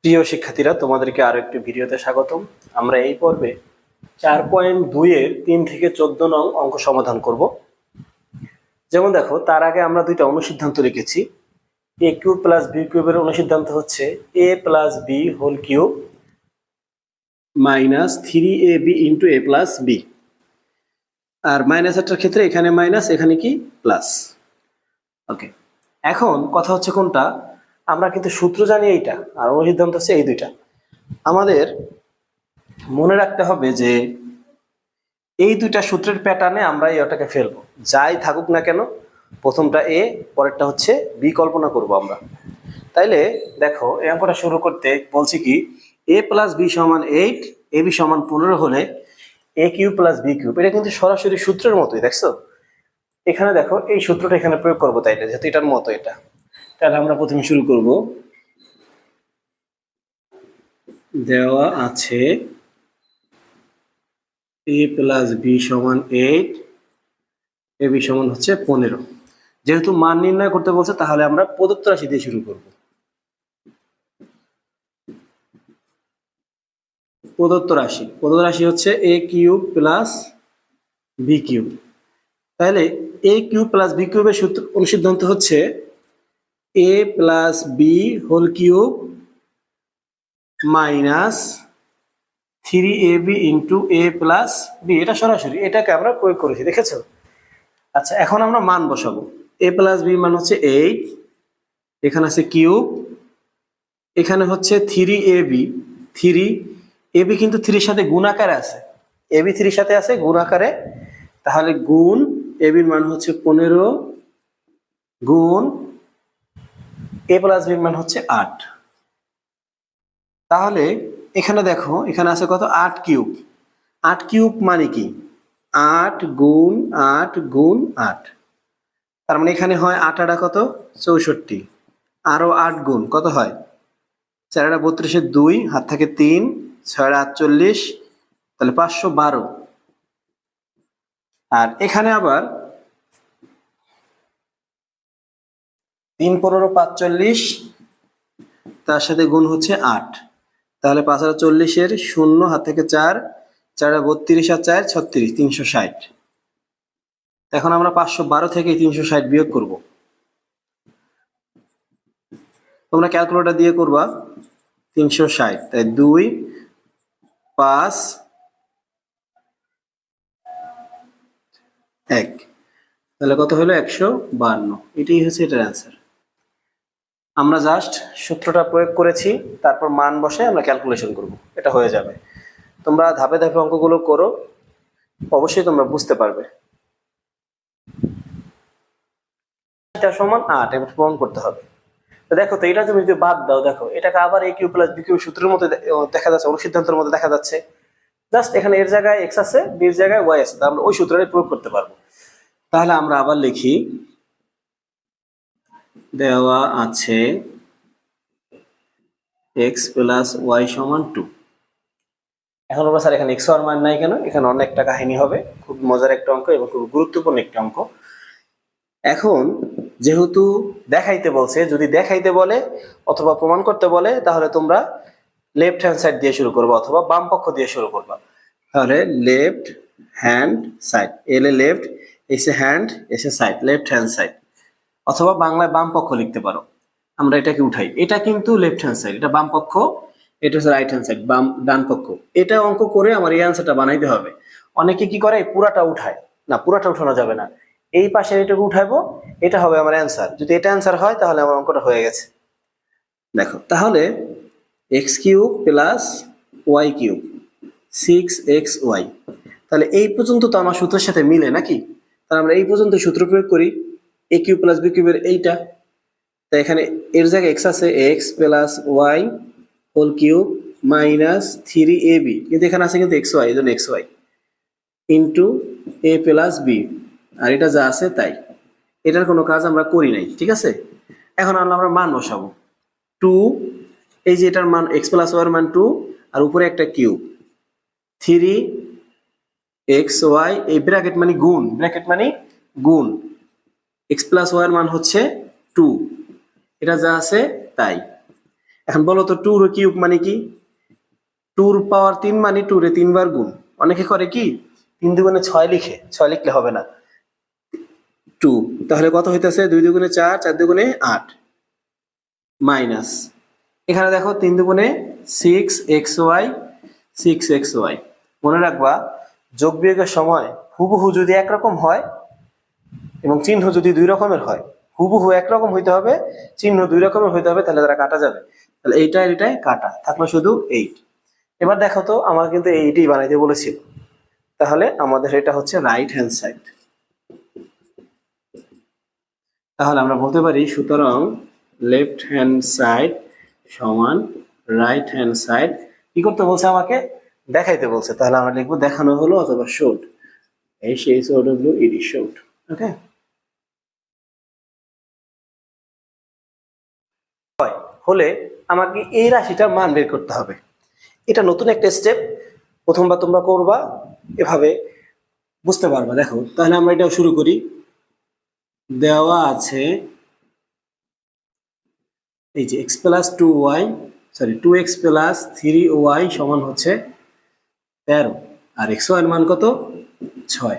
প্রিয় শিক্ষার্থীরা, তোমাদেরকে আরো একটি ভিডিওতে স্বাগতম। আমরা এই পর্বে 4.2 এর 3 থেকে 14 নং অঙ্ক সমাধান করব। যেমন দেখো, তার আগে আমরা দুইটা অনুসিদ্ধান্ত লিখেছি। a কিউব প্লাস b কিউবের অনুসিদ্ধান্ত হচ্ছে a plus b whole cube minus 3ab into a plus b। আর মাইনাস এর ক্ষেত্রে এখানে মাইনাস, এখানে কি প্লাস। ওকে, এখন কথা হচ্ছে কোনটা, আমরা কিন্তু সূত্র জানি এইটা, আর অনুসিদ্ধান্ত হচ্ছে এই দুইটা। আমাদের মনে রাখতে হবে যে এই দুইটা সূত্রের প্যাটার্নে আমরা এটাকে ফেলবো, যাই থাকুক না কেন। প্রথমটা এ, পরেরটা হচ্ছে বি কল্পনা করব আমরা। তাইলে দেখো, এই অঙ্কটা শুরু করতে বলছি কি, a প্লাস বি সমান 8, এ বি সমান 15 হলে a cube plus B cube, এটা কিন্তু সরাসরি সূত্রের মতোই। দেখছো, এখানে দেখো এই সূত্রটা এখানে প্রয়োগ করবো, তাইলে যেহেতু এটার মতো এটা। তাহলে আমরা প্রথমে শুরু করব, দেওয়া আছে a প্লাস বি সমান 8, এ বি সমান হচ্ছে 15। যেহেতু মান নির্ণয় করতে বলছে, তাহলে আমরা প্রদত্ত রাশি দিয়ে শুরু করব। প্রদত্ত রাশি হচ্ছে a cube plus B cube. তাহলে a কিউব প্লাস বি কিউবের সূত্র অনুসিদ্ধান্ত হচ্ছে a plus B whole cube minus 3ab into a plus B. এটা সরাসরি এটাকে আমরা প্রয়োগ করেছি, দেখেছো। আচ্ছা, এখন আমরা মান বসাবো। a প্লাস বি মান হচ্ছে 8, এখানে আছে কিউব, এখানে হচ্ছে 3ab। 3ab কিন্তু 3 এর সাথে গুণ আকারে আছে, ab 3 এর সাথে আছে গুণ আকারে। তাহলে গুণ ab এর মান হচ্ছে 15 গুণ a প্লাস বি মান হচ্ছে 8। তাহলে এখানে দেখো, এখানে আছে কত, 8 কিউব। 8 কিউব মানে কি, 8 গুণ 8 গুণ 8। তার মানে এখানে হয় 8 আটা কত, 64। আরো 8 গুণ কত হয়, 4 আটা 32 এর 2, হাত থাকে 3, 6 48, তাহলে 512। আর এখানে আবার 3 15 45, তার সাথে গুণ হচ্ছে 8, তাহলে 5 আর 40 এর 0, হাত থেকে 4, 4 32 আর 4 36, 360। এখন আমরা 512 থেকে 360 বিয়োগ করব। তোমরা ক্যালকুলেটর দিয়ে করবা। 360, তাই 2 5 1, তাহলে কত হলো, 152। এটাই হচ্ছে এটার অ্যান্সার। আমরা জাস্ট সূত্রটা প্রয়োগ করেছি, তারপর মান বসে আমরা ক্যালকুলেশন করব, এটা হয়ে যাবে। তোমরা ধাপে ধাপে অঙ্কগুলো করো, অবশ্যই তোমরা বুঝতে পারবে। এটা সমান 8, এটা প্রমাণ করতে হবে। তো দেখো, তো এটা তুমি যদি বাদ দাও, দেখো এটাকে আবার a cube plus B cube সূত্রের মতো দেখা যাচ্ছে, অনুসিদ্ধান্তের মতো দেখা যাচ্ছে। জাস্ট এখানে এর জায়গায় x আছে, b এর জায়গায় y আছে, তাহলে আমরা ওই সূত্রটাই প্রয়োগ করতে পারবো। তাহলে আমরা আবার লিখি, দেওয়া আছে x প্লাস y সমান 2। এখন আমরা স্যার এখানে x এর মান নাই কেন, এখানে অনেকটা কাহিনী হবে, খুব মজার একটা অঙ্ক এবং খুব গুরুত্বপূর্ণ একটা অঙ্ক। এখন যেহেতু দেখাইতে বলছে, যদি দেখাইতে বলে অথবা প্রমাণ করতে বলে, তাহলে তোমরা লেফট হ্যান্ড সাইড দিয়ে শুরু করবে অথবা বাম পক্ষ দিয়ে শুরু করবা। তাহলে লেফট হ্যান্ড সাইড, এল এ লেফট, এসে হ্যান্ড, এসে সাইড, লেফট হ্যান্ড সাইড, অথবা বাংলায় বাম পক্ষ লিখতে পারো। আমরা এটাকে উঠাই, এটা কিন্তু লেফট হ্যান্ড সাইড, এটা বাম পক্ষ, এটা হচ্ছে রাইট হ্যান্ড সাইড, বাম ডান পক্ষ। এটা অঙ্ক করে আমার এই অ্যান্সারটা বানাইতে হবে। অনেকে কি করে, পুরাটা উঠায় না, পুরাটা উঠানো যাবে না, এই পাশে এটাকে উঠাবো, এটা হবে আমার অ্যান্সার। যদি এটা অ্যান্সার হয়, তাহলে আমার অঙ্কটা হয়ে গেছে। দেখো, তাহলে X cube plus Y cube 6xy। তাহলে এই পর্যন্ত তো আমার সূত্রের সাথে মিলে নাকি, তাহলে আমরা এই পর্যন্ত সূত্র প্রয়োগ করি। এ কিউব প্লাস বি কিউবের এইটা, তাই এখানে এর জায়গায় এক্স আছে, x plus y whole cube minus 3ab, কিন্তু এখানে আছে কিন্তু xy, এই জন্য xy into a plus B. আর এটা যা আছে তাই, এটার কোনো কাজ আমরা করি নাই, ঠিক আছে। এখন আমরা মান বসাবো। 2, এই যে এটার মান x প্লাস ওয়াই এর মান 2, আর উপরে একটা কিউব 3xy, এই ব্র্যাকেট মানে গুণ, ব্র্যাকেট মানে গুণ, x প্লাস ওয়াই এর মান হচ্ছে 2, এটা যা আছে তাই। এখন বলো তো 2 এর কিউব মানে কি? 2 পাওয়ার 3 মানে 2 রে 3 বার গুণ। অনেকে করে কি 3 দুগুণে 6 লিখে, 6 লিখলে হবে না, 2। তাহলে কত হইতেছে? 2 দুগুণে 4, 4 দুগুণে 8, মাইনাস এখানে দেখো 3 দুগুণে 6xy, 6xy। মনে রাখবা যোগ বিয়োগের সময় হুবহু যদি একরকম হয় এবং চিহ্ন যদি দুই রকমের হয়, হুবহু একরকম হইতে হবে, চিহ্ন দুই রকমের হইতে হবে, তাহলে তারা কাটা যাবে। তাহলে এইটা এটাই কাটা থাকলো শুধু 8। এবার দেখো তো আমার কিন্তু এইটাই বানাইতে বলেছিল, তাহলে আমাদের এটা হচ্ছে রাইট হ্যান্ড সাইড। তাহলে আমরা বলতে পারি সুতরাং লেফট হ্যান্ড সাইড সমান রাইট হ্যান্ড সাইড। কি করতে বলছে? আমাকে দেখাইতে বলছে। তাহলে আমরা লিখবো দেখানো হলো অথবা শোড, SHOWED, শোড। ওকে, হলে আমাকে এই রাশিটার মান বের করতে হবে। এটা নতুন একটা স্টেপ, প্রথমবার তোমরা করবা, এভাবে বুঝতে পারবা। দেখো তাহলে আমরা এটাও শুরু করি। দেওয়া আছে এই যে টু এক্স প্লাস 3y সমান হচ্ছে 13, আর xy এর মান কত? 6।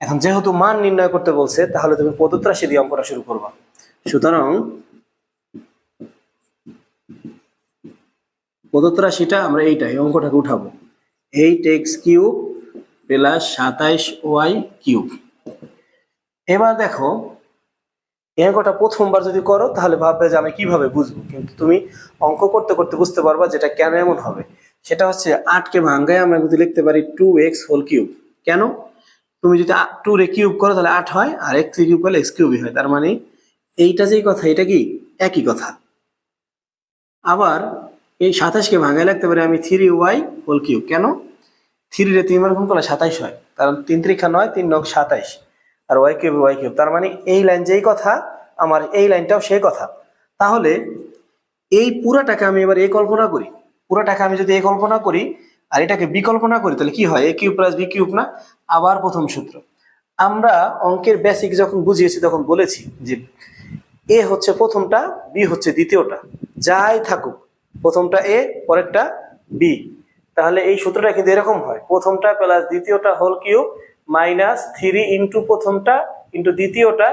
এখন যেহেতু মান নির্ণয় করতে বলছে, তাহলে তুমি প্রদত্ত রাশি দিয়ে অঙ্কটা শুরু করবা। সুতরাং প্রদত্ত রাশিটা আমরা এই অঙ্কটাকে উঠাবো, 8x³ প্লাস 27y³। এবার দেখো এই অঙ্কটা প্রথমবার যদি করো তাহলে ভাববে যে আমি কিভাবে বুঝবো, কিন্তু তুমি অঙ্ক করতে করতে বুঝতে পারবা যেটা কেন এমন হবে। সেটা হচ্ছে 8কে ভাঙ্গায় আমরা যদি লিখতে পারি 2x3। কেন? তুমি যদি 2 রে কিউব করো তাহলে 8 হয়, আর x³ করলে x³ হয়। তার মানে এইটা যেই কথা, এটা কি একই কথা। আবার এই 27কে ভাঙ্গায় লিখতে পারি আমি 3y3। কেন? 3 রে 3 বার গুণ করলে 27 হয়, কারণ 3 × 9, 3 × 9 = 27, আর y³ তার মানে এই লাইন যেই কথা, আমার এই লাইনটাও সেই কথা। তাহলে এই পুরাটাকে আমি এবার এই কল্পনা করি, পুরাটাকে আমি যদি এই কল্পনা করি আর এটাকে বিকল্পনা করি, তাহলে কি হয়? a³ + b³ না? আবার প্রথম সূত্র। আমরা অঙ্কের বেসিক যখন বুঝিয়েছি তখন বলেছি যে এ হচ্ছে প্রথমটা, বি হচ্ছে দ্বিতীয়টা, যাই থাকুক প্রথমটা এ পরেরটা বি। তাহলে এই সূত্রটা কিন্তু এরকম হয়, প্রথমটা প্লাস দ্বিতীয়টা হোল কিউব মাইনাস 3 ইন্টু প্রথমটা ইন্টু দ্বিতীয়টা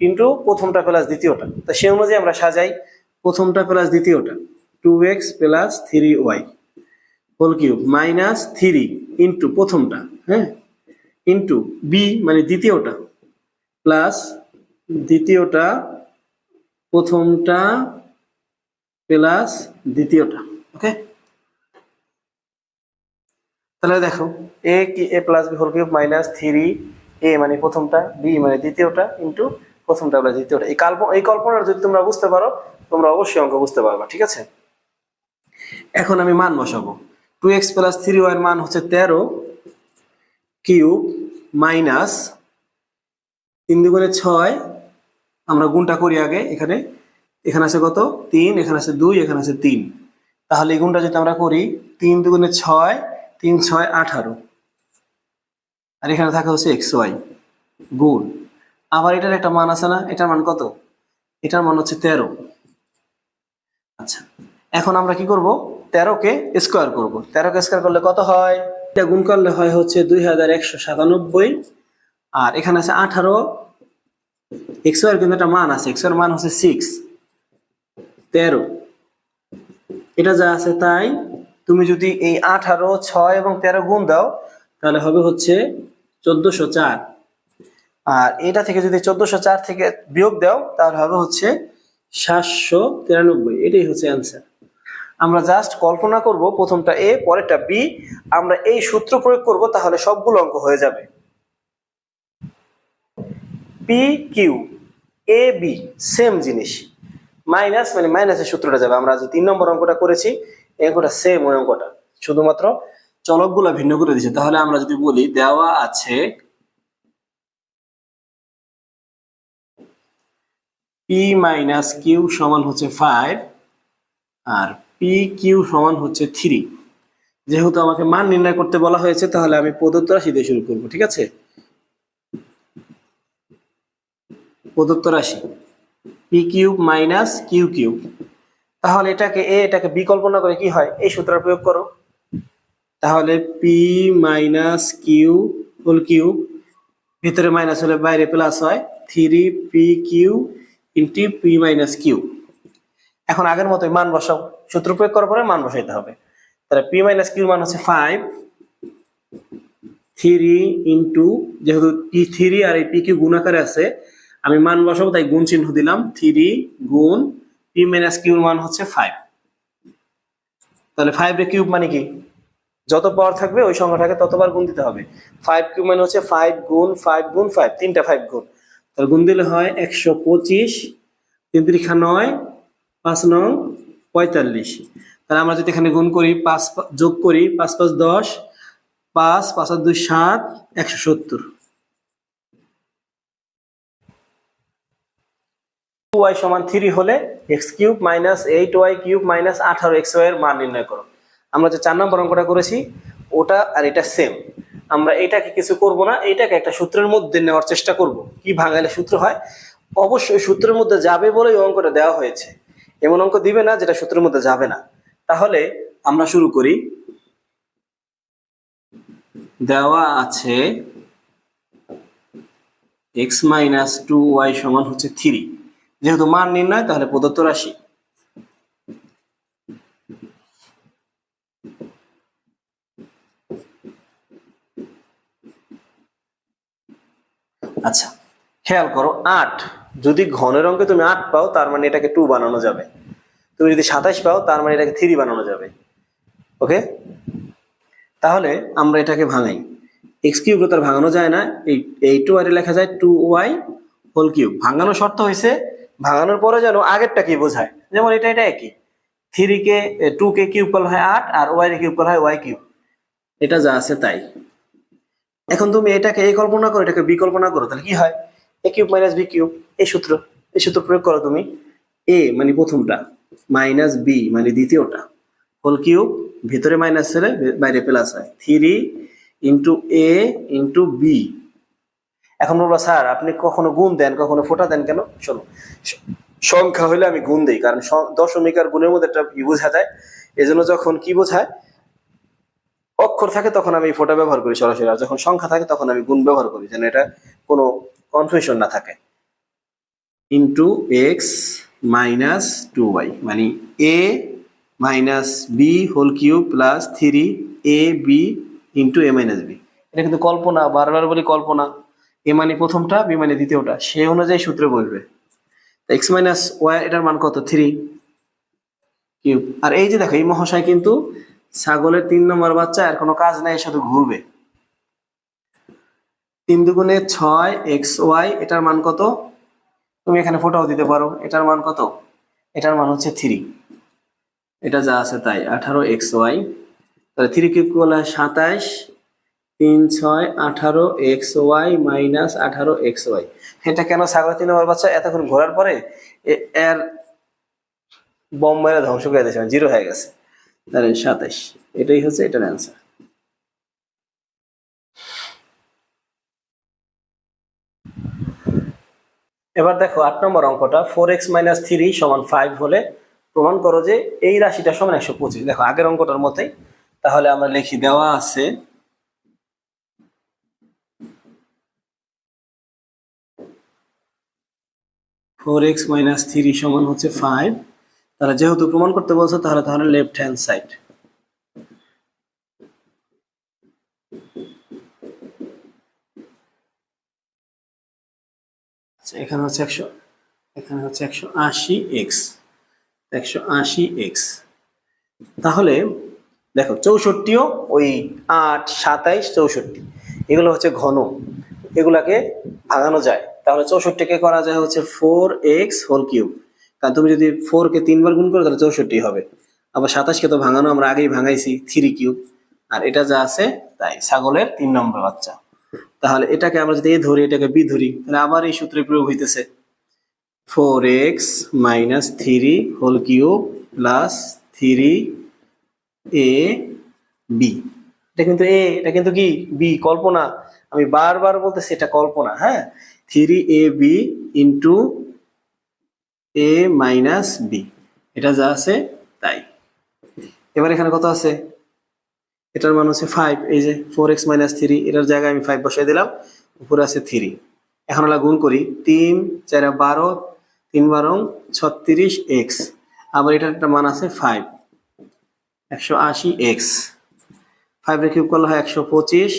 ইন্টু প্রথমটা প্লাস দ্বিতীয়টা। তা সে অনুযায়ী আমরা সাজাই, প্রথমটা প্লাস দ্বিতীয়টা 2x plus 3y whole cube minus 3 into প্রথমটা, হ্যাঁ, ইন্টু বি মানে দ্বিতীয়টা প্লাস দ্বিতীয়টা প্রথমটা প্লাস দ্বিতীয়টা। ওকে, তাহলে দেখো এ কি a plus B whole cube minus 3a মানে প্রথমটা, বি মানে দ্বিতীয়টা ইন্টু প্রথমটা প্লাস দ্বিতীয়টা। এই কল্পনাটা যদি তোমরা বুঝতে পারো, তোমরা অবশ্যই অঙ্ক বুঝতে পারবা। ঠিক আছে, এখন আমি মান বসাবো। 2x প্লাস 3y এর মান হচ্ছে 13 কিউব মাইনাস 3 দুগুণে 6, আমরা গুণটা করি আগে। এখানে আছে কত? 3, এখানে আছে 2, এখানে আছে 3। তাহলে এই গুণটা যদি আমরা করি 3 দুগুণে 6, 3 × 6 = 18, আর এখানে থাকে হচ্ছে xy গুণ। আবার এটার একটা মান আছে না? এটার মান কত? এটার মান হচ্ছে 13। আচ্ছা, এখন আমরা কি করব? 13কে স্কোয়ার করব। 13কে স্কোয়ার করলে কত হয়? এটা গুণ করলে হয় হচ্ছে 2197, আর এখানে আছে 18। xy এর কিন্তু একটা মান আছে, xy এর মান হচ্ছে 6, 13। এটা যা আছে তাই। তুমি যদি এই 18, 6 এবং 13 গুণ দাও তাহলে হবে হচ্ছে 1404, আর এটা থেকে যদি 1404 থেকে বিয়োগ দাও তাহলে হবে হচ্ছে 793। এটাই হচ্ছে অ্যান্সার। আমরা জাস্ট কল্পনা করব প্রথমটা এ পরেরটা বি, আমরা এই সূত্র প্রয়োগ করব, তাহলে সবগুলো অঙ্ক হয়ে যাবে। P Q A B same জিনিস, মাইনাস মানে মাইনাসের সূত্রটা যাবে। আমরা যে 3 নম্বর অঙ্কটা করেছি এই অঙ্কটা সেম ওই অঙ্কটা, শুধুমাত্র চলকগুলো ভিন্ন করে দিয়েছে। তাহলে আমরা যদি বলি দেওয়া আছে পি মাইনাস কিউ সমান হচ্ছে 5 আর পি কিউ সমান হচ্ছে 3। যেহেতু আমাকে মান নির্ণয় করতে বলা হয়েছে তাহলে আমি প্রদত্ত রাশি দিয়ে শুরু করব। ঠিক আছে, প্রদত্ত রাশি P cube minus Q cube তাহলে এটাকে এ এটাকে বি কল্পনা করে কি হয়, এই সূত্র প্রয়োগ করো। তাহলে P minus Q whole cube, ভিতরে মাইনাস হলে বাইরে প্লাস হয়, 3 pq into P minus Q. এখন আগের মতোই মান বসাও, সূত্র প্রয়োগ করার পরে মান বসাইতে হবে। তাহলে পি মাইনাস কিউ মান হচ্ছে 5, 3 ইন্টু, যেহেতু পি 3 আর এই পি কিউ গুণ আকারে আছে, আমি মান বসাবো তাই গুণ চিহ্ন দিলাম, 3 গুণ পি মাইনাস কিউর মান হচ্ছে 5। তাহলে 5 এর কিউব মানে কি, যত পাওয়ার থাকবে ওই সংখ্যাটাকে ততবার গুণ দিতে হবে। 5 কিউব মানে হচ্ছে 5 গুণ 5 গুণ 5, তিনটা 5 গুণ, তাহলে গুণ দিলে হয় 125, 3 3 9, 5 9 45। তাহলে আমরা যদি এখানে গুণ করি, 5 যোগ করি, 5 5 10, 5 5 আর 2 7, 170। y সমান 3 হলে x cube minus 8y cube minus 18xy এর মান নির্ণয় করো। আমরা যে 4 নম্বর অঙ্কটা করেছি ওটা আর এটা সেম। আমরা এটাকে কিছু করব না, এটাকে একটা সূত্রের মধ্যে নেওয়ার চেষ্টা করব। কি ভাঙালে সূত্র হয়, অবশ্যই সূত্রের মধ্যে যাবে বলেই অঙ্কটা দেওয়া হয়েছে, এমন অঙ্ক দিবে না যেটা সূত্রের মধ্যে যাবে না। তাহলে আমরা শুরু করি। দেওয়া আছে x মাইনাস 2y সমান হচ্ছে 3, যেহেতু মান নির্ণয় তাহলে প্রদত্ত রাশি। আচ্ছা খেয়াল করো, 8 যদি ঘনের অঙ্কে তুমি 8 পাও তার মানে এটাকে 2 বানানো যাবে, তুমি যদি 27 পাও তার মানে এটাকে 3 বানানো যাবে। ওকে, তাহলে আমরা এটাকে ভাঙাই। এক্স কিউব তার ভাঙানো যায় না, এই 2 আর লেখা যায় 2y হোল কিউব। ভাঙানোর শর্ত হয়েছে ভাঙানোর পরে যেন আগেরটা কি বোঝায়, যেমন এটা এটা একই, 3 কে 2 কে কিউব করলে হয় 8 আর y কে কিউব করলে হয় y কিউব, এটা যা আছে তাই। এখন তুমি এটাকে a কল্পনা করো, এটাকে b কল্পনা করো, তাহলে কি হয়, a cube minus b cube, এই সূত্র প্রয়োগ করো তুমি। a মানে প্রথমটা, মাইনাস b মানে দ্বিতীয়টা, হোল কিউব, ভিতরে মাইনাস ছেড়ে বাইরে প্লাস হয়, 3 ইন্টু a ইন্টু b। এখন বলবো স্যার আপনি কখনো গুণ দেন কখনো ফোঁটা দেন কেন? শোনো, সংখ্যা হলে আমি গুণ দিই, কারণ দশমিক আর গুণের মধ্যে একটা বোঝা যায়, এজন্য যখন কি বোঝায় অক্ষর থাকে তখন আমি ফোঁটা ব্যবহার করি সরাসরি, আর যখন সংখ্যা থাকে তখন আমি গুণ ব্যবহার করি, যেন এটা কোনো কনফিউশন না থাকে। ইন্টু এক্স মাইনাস 2y মানে a minus B whole cube plus 3ab into a minus B. এটা কিন্তু কল্পনা, বারবার বলি কল্পনা। a মানে প্রথমটা, b মানে দ্বিতীয়টা, সেই অনুযায়ী সূত্রে বলবে। এক্স মাইনাস ওয়াই এটার মান কত, 3 কিউব। আর এই যে দেখো এই মহাশয় কিন্তু ছাগলের 3 নম্বর বাচ্চা, আর কোনো কাজ নাই, এর সাথে ঘুরবে। 3 দুগুণে 6 xy, এটার মান কত, তুমি এখানে ফোটাও দিতে পারো, এটার মান কত, এটার মান হচ্ছে 3, এটা যা আছে তাই 18xy। তাহলে 3 কিউব করলে 27, 3 6 18xy মাইনাস 18xy। এটা কেন ছাগলের 3 নম্বর বাচ্চা, এতক্ষণ ঘোরার পরে এর বম মেরে ধ্বংস করে দিয়েছে, জিরো হয়ে গেছে। তাহলে 27, এটাই হচ্ছে এটার অ্যান্সার। এবার দেখো 8 নম্বর অঙ্কটা, 4x মাইনাস 3 সমান 5 হলে প্রমাণ করো যে এই রাশিটা সমান 125। দেখো আগের অঙ্কটার মতোই, তাহলে আমরা লিখি, দেওয়া আছে ফোর এক্স মাইনাস 3 সমান হচ্ছে 5, তাহলে যেহেতু প্রমাণ করতে বলছো তাহলে লেফট হ্যান্ড সাইড। এখানে হচ্ছে 100, এখানে হচ্ছে 180x, 180x। তাহলে দেখো 64ও ওই 8 27 64 এগুলো হচ্ছে ঘন, এগুলাকে ভাঙানো যায়। তাহলে 64কে করা যায় হচ্ছে 4x হোল কিউব, কারণ তুমি যদি 4 কে 3 বার গুণ করো তাহলে 64 হবে। আবার 27 কে তো ভাঙানো আমরা আগেই ভাঙাইছি, 3 কিউব। আর এটা যা আছে তাই, ছাগলের 3 নম্বর বাচ্চা। তাহলে এটাকে আমরা যদি a ধরি, এটাকে b ধরি, তাহলে আবার এই সূত্রে প্রয়োগ হইতেছে, 4x minus 3 whole cube plus 3ab। এটা কিন্তু কি বি, কল্পনা। আমি বারবার বলতেছি এটা কল্পনা, হ্যাঁ। 3ab into a minus B, এটা যা আছে তাই। এবার এখানে কত আছে, এটার মান হচ্ছে 5, এই যে 4x - 3, এটার জায়গায় আমি 5 বসাই দিলাম, উপরে আছে 3। এখন আমরা গুণ করি, 3 4 12, 3 12 36x, আবার এটার একটা মান আছে 5, 180x। 5 রে কিউব করলে হয় 125,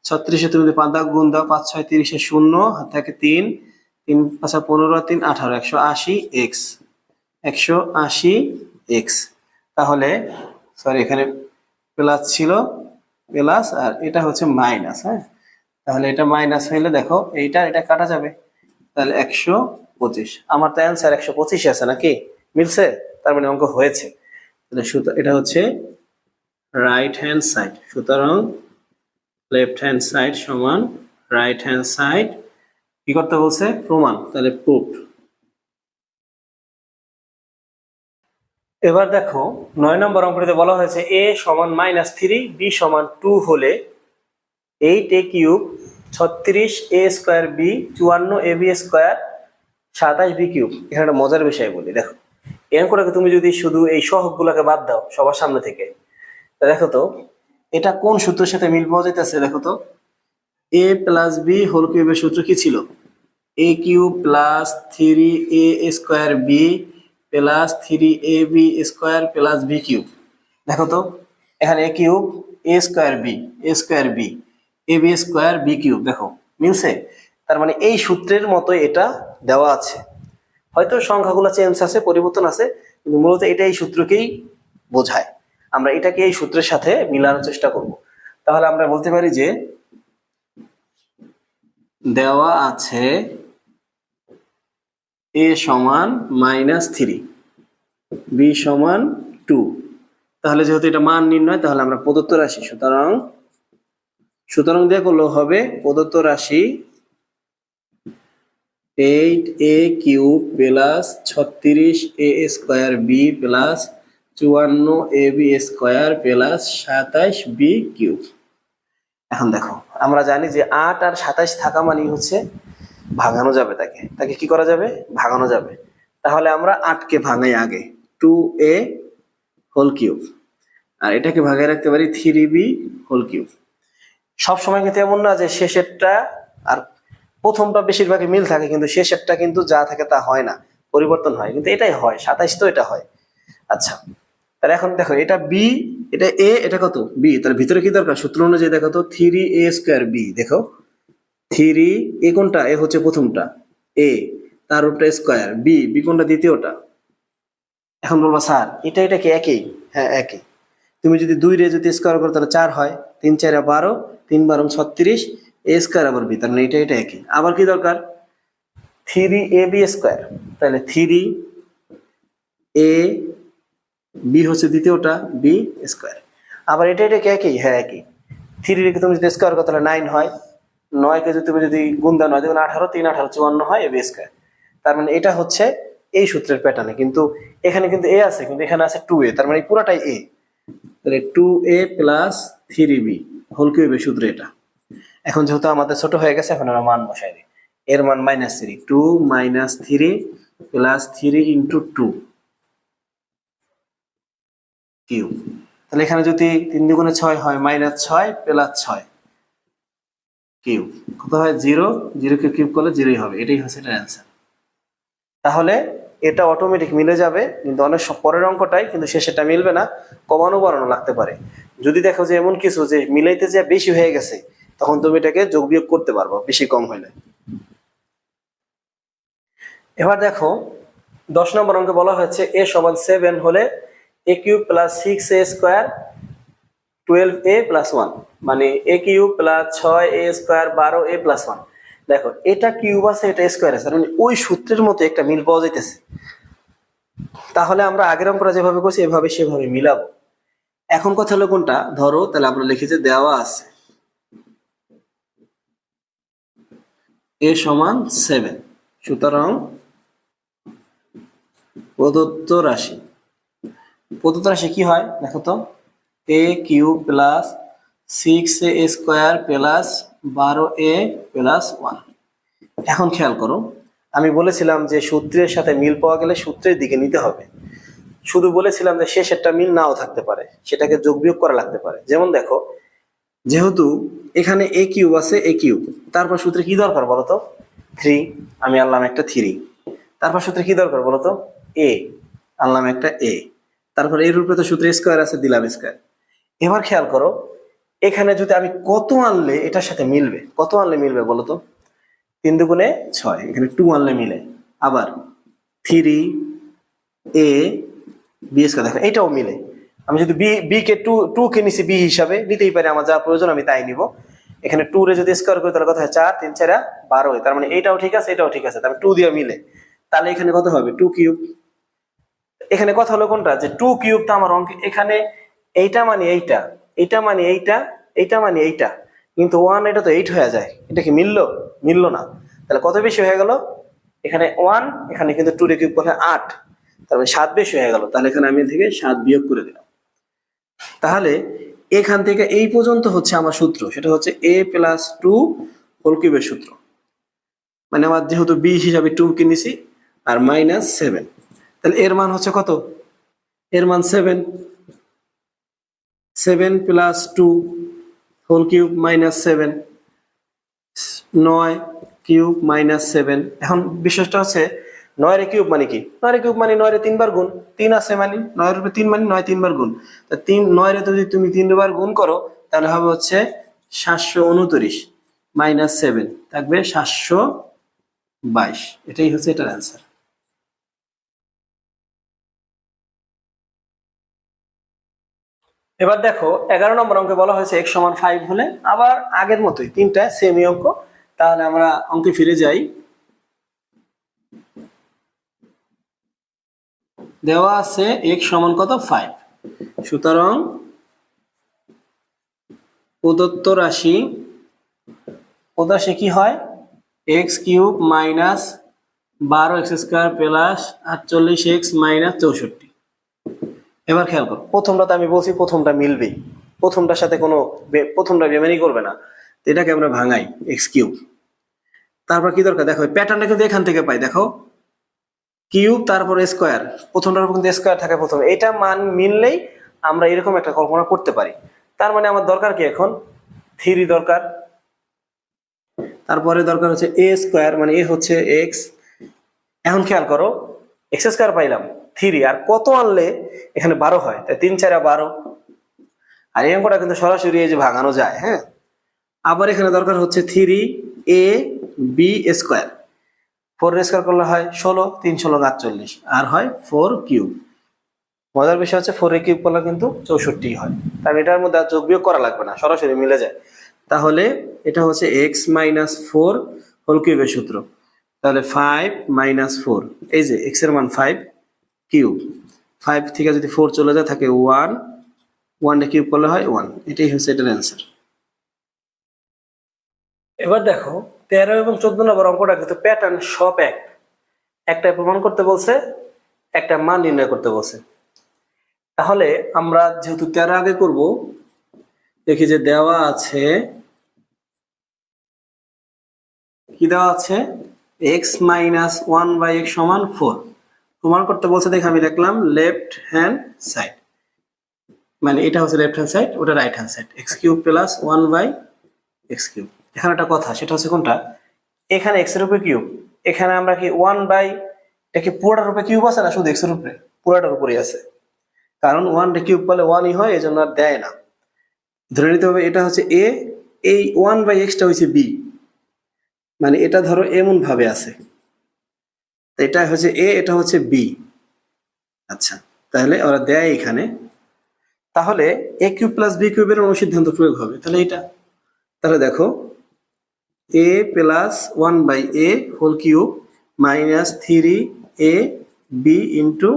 36 তুমি যদি 5 দাও গুণ দাও, 5 6 30 0, হাত থাকে 3, 3 5 15, 3 18, 180x, 180x। তাহলে সরি এখানে প্লাস ছিল, প্লাস আর এটা হচ্ছে মাইনাস। হ্যাঁ, তাহলে এটা মাইনাস হইলে দেখো এইটা এটা কাটা যাবে, তাহলে 125। আমার তো অ্যান্সার 125 আছে নাকি, মিলছে? তার মানে অঙ্ক হয়েছে। তাহলে এটা হচ্ছে রাইট হ্যান্ড সাইড। সুতরাং লেফট হ্যান্ড সাইড সমান রাইট হ্যান্ড সাইড কি করতে বলছে, প্রমাণ, তাহলে প্রুফড। এবার দেখো 9 নম্বর অঙ্কটিতে বলা হয়েছে a সমান -3 b সমান 2 হলে 8a cube 36a square b 54ab square 27b cube. এখানে একটা মজার বিষয় বলি, দেখো এই অঙ্কটাকে তুমি যদি শুধু এই সহগগুলোকে বাদ দাও সবার সামনে থেকে, দেখো তো এটা কোন সূত্রের সাথে মিল পাওয়া যাইতেছে। দেখো তো a প্লাস b হোল কিউবের সূত্র কি ছিল, a cube plus 3a square b plus 3ab square plus b cube. দেখো তো এখানে a cube a square b ab square b cube, দেখো মিলছে? তার মানে এই সূত্রের মতো এটা দেওয়া আছে, হয়তো সংখ্যাগুলো চেঞ্জ আছে, পরিবর্তন আছে, কিন্তু মূলত এটা এই সূত্রকেই বোঝায়। আমরা এটাকে এই সূত্রের সাথে মিলানোর চেষ্টা করব। তাহলে আমরা বলতে পারি যে দেওয়া আছে a সমান -3 b সমান 2। তাহলে যেহেতু এটা মান নির্ণয়, তাহলে আমরা প্রদত্ত রাশি, সুতরাং দিয়ে করলেও হবে, প্রদত্ত রাশি 8a cube plus 36a square b plus 54ab square plus 27b cube. এখন দেখো আমরা জানি যে 8 আর 27 থাকা মানে হচ্ছে ভাঙানো যাবে, তাকে কি করা যাবে, ভাঙানো যাবে। তাহলে আমরা 8 কে ভাঙাই আগে, 2a হোল কিউব, আর এটাকে ভাগায় রাখতে পারি 3b হোল কিউব। সবসময় কিন্তু এমন না যে শেষেরটা আর প্রথমটা বেশিরভাগই মিল থাকে, কিন্তু শেষেরটা কিন্তু যা থাকে তা হয় না, পরিবর্তন হয়, কিন্তু এটাই হয় 27, তো এটা হয়। আচ্ছা, তাহলে এখন দেখো এটা b, এটা a, এটা কত b, তাহলে ভিতরে কি দরকার, সূত্র অনুযায়ী দেখো তো 3a স্কোয়ার b, দেখো 3a কোনটা, a হচ্ছে প্রথমটা, a তার উপরে স্কোয়ার, b কোনটা, দ্বিতীয়টা। এখন বলবা স্যার এটা কি একই? হ্যাঁ একই। তুমি যদি 2 রে যদি স্কোয়ার করো তাহলে 4 হয়, 3 4 12, 3 12 36, a স্কোয়ার আবার b, তার মানে এটা একই। আবার কি দরকার, 3ab স্কোয়ার, তাহলে 3ab হচ্ছে দ্বিতীয়টা, b স্কোয়ার। আবার এটা কি একই? হ্যাঁ একই। 3 রেখে তুমি যদি স্কোয়ার করো তাহলে 9 হয়, 9 কে যদি তুমি যদি গুণ দাও 9 দ্বিগুণ 18, 3 18 54 হয়, ab স্কোয়ার। তার মানে এটা হচ্ছে এই সূত্রের প্যাটার্নে, কিন্তু এখানে কিন্তু a আছে, কিন্তু এখানে আছে 2a, তার মানে পুরাটাই a। তাহলে 2a প্লাস 3b হোল কিউবের সূত্র এটা। এখন যেহেতু আমাদের ছোট হয়ে গেছে, এখন আমরা মান বসাই দিই। এর মান -3, 2 - 3 প্লাস 3 ইন্টু 2 কিউব। তাহলে এখানে যদি 3 দুগুণে 6 হয়, -6 প্লাস 6 কিউব, কত হয় 0, 0 কে কিউব করলে 0ই হবে, এটাই হচ্ছে এটার অ্যান্সার। তাহলে এটা অটোমেটিক মিলে যাবে, কিন্তু অনেক পরের অঙ্কটাই কিন্তু শেষেরটা মিলবে না, কমানো বাড়ানো লাগতে পারে। যদি দেখো যে এমন কিছু যে মিলাইতে যে বেশি হয়ে গেছে, তখন তুমি এটাকে যোগ বিয়োগ করতে পারবো বেশি কম হইলে। এবার দেখো 10 নম্বর অঙ্কে বলা হয়েছে a সমান 7 হলে a cube plus 6a square 12a plus 1, মানে a cube plus 6a square 12a plus 1। দেখো এটা কিউব আছে, এটা স্কোয়ার আছে, মানে ওই সূত্রের মতো একটা মিল পাওয়া যাইতেছে। তাহলে আমরা আগের অঙ্কটা যেভাবে করছি এভাবে সেভাবে মিলাবো। এখন কথা হলো কোনটা, ধরো তাহলে আমরা লিখেছি দেওয়া আছে a সমান 7, সুতরাং প্রদত্ত রাশি কি হয় দেখো তো, a cube plus 6a square plus 12a plus 1। এখন খেয়াল করো, আমি বলেছিলাম যে সূত্রের সাথে মিল পাওয়া গেলে সূত্রের দিকে নিতে হবে। শুধু বলেছিলাম যে শেষেরটা মিল নাও থাকতে পারে, সেটাকে যোগ বিয়োগ করা লাগতে পারে। যেমন দেখো, যেহেতু এখানে এ কিউব আছে, এ কিউব, তারপর সূত্রে কি দরকার বলতো? 3, আমি আনলাম একটা 3। তারপর সূত্রে কি দরকার বলতো? এ, আনলাম একটা এ। তারপর এর উপরে তো সূত্রে স্কোয়ার আছে, দিলাম স্কোয়ার। এবার খেয়াল করো, এখানে যদি আমি কত আনলে এটার সাথে মিলবে, কত আনলে মিলবে বলতো? 3 দুগুণে 6, এখানে 2 আনলে মিলে। আবার 3 এ বি স্কোয়ার, দেখো এটাও মিলে। আমি যদি বি কে 2 কে নিছি বি হিসাবে, নিতেই পারি, আমার যা প্রয়োজন আমি তাই নিব। এখানে 2 রে যদি স্কোয়ার করি তাহলে কত হয়? 4 3 4 12 হয়। তার মানে এটাও ঠিক আছে, এটাও ঠিক আছে, তার মানে 2 দিয়ে মিলে। তাহলে এখানে কত হবে? 2 কিউব। এখানে কথা হলো কোনটা, যে 2 কিউব তো আমার অঙ্কে এখানে এইটা মানে এইটা, এইটা মানে এইটা, এইটা মানে এইটা, কিন্তু 1 এটা তো 8 হয়ে যায়। এটা কি মিললো? মিললো না। তাহলে কত বেশি হয়ে গেল? এখানে 1, এখানে কিন্তু 2 রে কিউব করলে 8, তার মানে 7 বেশি হয়ে গেল। তাহলে এখানে আমি থেকে 7 বিয়োগ করে দিলাম। তাহলে এখান থেকে এই পর্যন্ত হচ্ছে আমার সূত্র, সেটা হচ্ছে a প্লাস 2 হোল কিউবের সূত্র। মানে আমার যেহেতু বি হিসাবে 2 কে নিছি, আর মাইনাস 7, তাহলে এর মান হচ্ছে কত? এর মান 7, 7 plus 2 whole cube minus 7, 9 cube minus 7। এখন বিষয়টা হচ্ছে 9 এর কিউব মানে কি? 9 এর কিউব মানে 9 এর 3 বার গুণ, 3 আছে মানে 9 এর উপরে 3 মানে 9 3 বার গুণ। তা 3 9 এর যদি তুমি 3 বার গুণ করো তাহলে হবে হচ্ছে 729 মাইনাস 7 থাকবে 722। এটাই হচ্ছে এটার অ্যান্সার। এবার দেখো 11 নম্বর অঙ্কে বলা হয়েছে x সমান 5 হলে, আবার আগের মতোই তিনটা সেমি অঙ্ক। তাহলে আমরা অঙ্কে ফিরে যাই। দেওয়া আছে x সমান কত? 5। সুতরাং প্রদত্ত রাশি কি হয়? x cube minus 12x square plus 48x minus 64। এবার খেয়াল করো, প্রথমটাতে আমি বলছি প্রথমটা মিলবেই, প্রথমটার সাথে কোনো প্রথমটা বেমানি করবে না। তো এটাকে আমরা ভাঙাই, এক্স কিউব। তারপর কি দরকার? দেখো প্যাটার্নটা কিন্তু এখান থেকে পাই, দেখো কিউব তারপর স্কোয়ার, প্রথমটার উপর কিন্তু স্কোয়ার থাকে প্রথমে, এটা মান মিললেই আমরা এরকম একটা কল্পনা করতে পারি। তার মানে আমার দরকার কি এখন? 3 দরকার। তারপরে দরকার হচ্ছে এ স্কোয়ার, মানে এ হচ্ছে এক্স। এখন খেয়াল করো, এক্স স্কোয়ার পাইলাম, 3 আর কত আনলে এখানে 12 হয়? তাই 3 4 12। আর এই অঙ্কটা কিন্তু সরাসরি এই যে ভাঙানো যায়। হ্যাঁ, আবার এখানে দরকার হচ্ছে 3 এ বি স্কোয়ার, 4 স্কোয়ার করলে হয় 16, 3 16 48, আর হয় 4 কিউব। মজার বিষয় হচ্ছে 4 এ কিউব করলে কিন্তু 64 হয়। তার এটার মধ্যে আর যোগ বিয়োগ করা লাগবে না, সরাসরি মিলে যায়। তাহলে এটা হচ্ছে এক্স মাইনাস 4 হোল কিউবের সূত্র। তাহলে 5 মাইনাস 4, এই যে এক্স এর মান 5 কিউব, 5 থেকে যদি 4 চলে যায় থাকে 1, 1 এ কিউব করলে হয় 1। এটাই হচ্ছে এটার অ্যান্সার। এবার দেখো 13 এবং 14 নম্বর অঙ্কটা কিন্তু প্যাটার্ন সব একটা প্রমাণ করতে বলছে, একটা মান নির্ণয় করতে বলছে। তাহলে আমরা যেহেতু 13 আগে করব, দেখি যে দেওয়া আছে, কি দেওয়া আছে? x মাইনাস 1/x সমান 4 প্রমাণ করতে বলছে। দেখে আমি লিখলাম লেফট হ্যান্ড সাইড, মানে এটা হচ্ছে লেফট হ্যান্ড সাইড, ওটা right hand side, x cube plus 1/x cube. এখানে একটা কথা, সেটা হচ্ছে কোনটা? এখানে x এর উপরে কিউব, এখানে আমরা কি 1 এটা কি পুরোটার উপরে কিউব আছে না শুধু x এর উপরে? পুরোটার উপরেই আছে, কারণ 1 রে কিউব করলে 1ই হয়, এজন্য আর দেয় না। ধরে নিতে হবে এটা হচ্ছে a, এই 1/x টা হচ্ছে b, মানে এটা ধরো এমন ভাবে আছে, এটা হচ্ছে a, এটা হচ্ছে b। আচ্ছা, তাহলে ওরা দেয় এখানে, তাহলে a কিউব প্লাস b কিউবের অনুসিদ্ধান্ত প্রয়োগ হবে। তাহলে এটা, তাহলে দেখো a plus 1/a whole cube minus 3ab into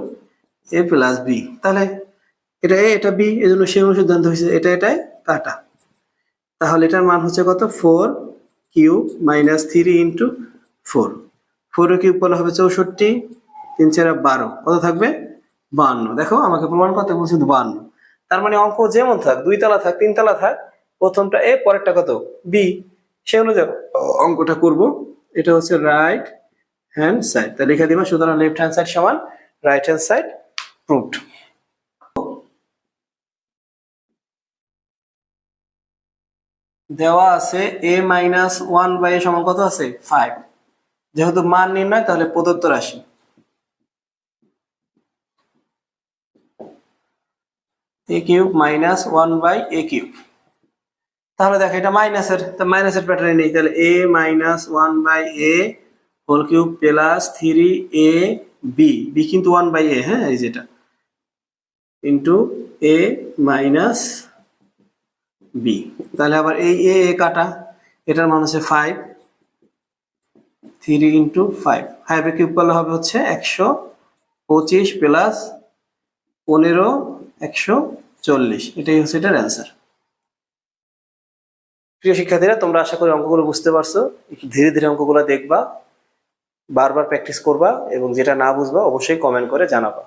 a plus b। তাহলে এটা a, এটা b, এই জন্য সেই অনুসিদ্ধান্ত হয়েছে, এটা এটাই কাটা। তাহলে এটার মান হচ্ছে কত? 4 কিউব মাইনাস 3 ইন্টু 4, 4 কিউব করলে হবে 64, 3 4 12, কত থাকবে? 52। দেখো আমাকে প্রমাণ করতে বলছে 52। তার মানে অঙ্ক যেমন থাক, 2 তলা থাক 3 তলা থাক, প্রথমটা এ, পরেরটা কত? বি, সে অনুযায়ী অঙ্কটা করব। এটা হচ্ছে রাইট হ্যান্ড সাইড, তা লিখে দিবা। সুতরাং লেফট হ্যান্ড সাইড সমান রাইট হ্যান্ড সাইড প্রুভড। দেওয়া আছে a মাইনাস 1/a সমান কত আছে 5। যেহেতু মান নির্ণয় তাহলে প্রদত্ত রাশি a cube minus 1/a cube. তাহলে দেখো এটা মাইনাসের, তো মাইনাসের প্যাটার্নে নেই, তাহলে a minus 1/a whole cube plus 3ab, B কিন্তু 1/a, হ্যাঁ এই যেটা, ইন্টু a মাইনাস b। তাহলে আবার এই a কাটা, এটার মান হচ্ছে 5, 3 ইন্টু 5, 5 এর কিউব করলে হবে হচ্ছে 125 প্লাস 15 140। এটাই হচ্ছে এটার অ্যান্সার। প্রিয় শিক্ষার্থীরা, তোমরা আশা করি অঙ্কগুলো বুঝতে পারছো। একটু ধীরে ধীরে অঙ্কগুলো দেখবা, বারবার প্র্যাকটিস করবা এবং যেটা না বুঝবা অবশ্যই কমেন্ট করে জানাবা।